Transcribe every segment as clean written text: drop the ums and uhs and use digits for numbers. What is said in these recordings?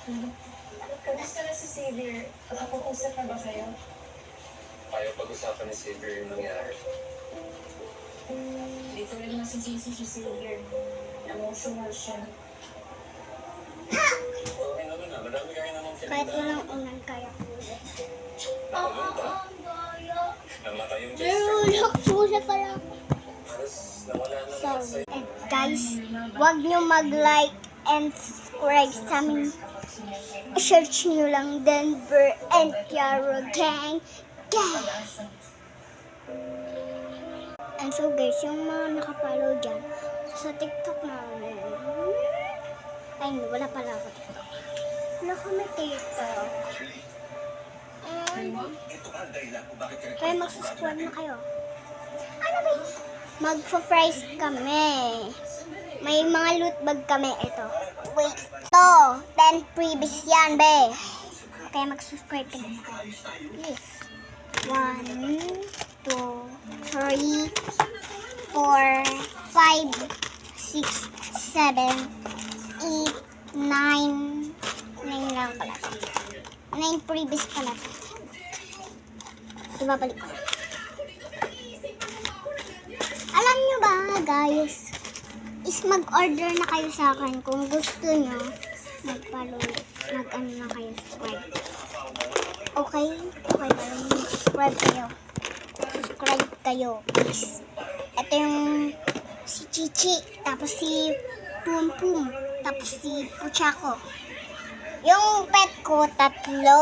Kamusta na si Xavier? Nakapag-usap na ba kayo? Ayaw pag-usapan ni Xavier yung nangyari. Hindi ko rin masisisi si Xavier. Emotional siya. Okay naman na. Madami kayo namang Kahit pinagdaan. walang unan kaya ko. Nakulunta. Namatay yung best Pero friend. nakasusa pala ako. Halos nawala na lahat Sorry. sa'yo. And guys, huwag nyo mag-like and subscribe sa amin. I-search nyo lang Denver and Piaro Gang. Gang! And so guys, yung mga nakapalo dyan, sa TikTok namin. Ay, wala pala ako TikTok. Wala kami TikTok. And, kaya mag-subscribe na kayo. Ano ba yun? Magpa-fries kami. May mga loot bag kami. Ito. Wait. Ito. 10 previous yan, be. Kaya mag-subscribe ka na. Okay. 1, 2, 3, 4, 5, 6, 7, 8, 9. 9 lang pala. 9 previous pala. Ibabalik ko. Alam nyo ba, guys, is mag-order na kayo sa akin kung gusto nyo mag-follow, mag-ano na kayo, subscribe. Okay? Okay ba yun? Subscribe kayo. Subscribe kayo, please. Ito yung si Chichi, tapos si Pum Pum, tapos si Puchako. Yung pet ko, tatlo.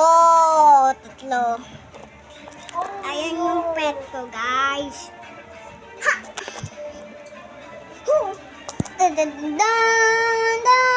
Ayan yung pet ko, guys. Ha! Dan, dan, dan, dan.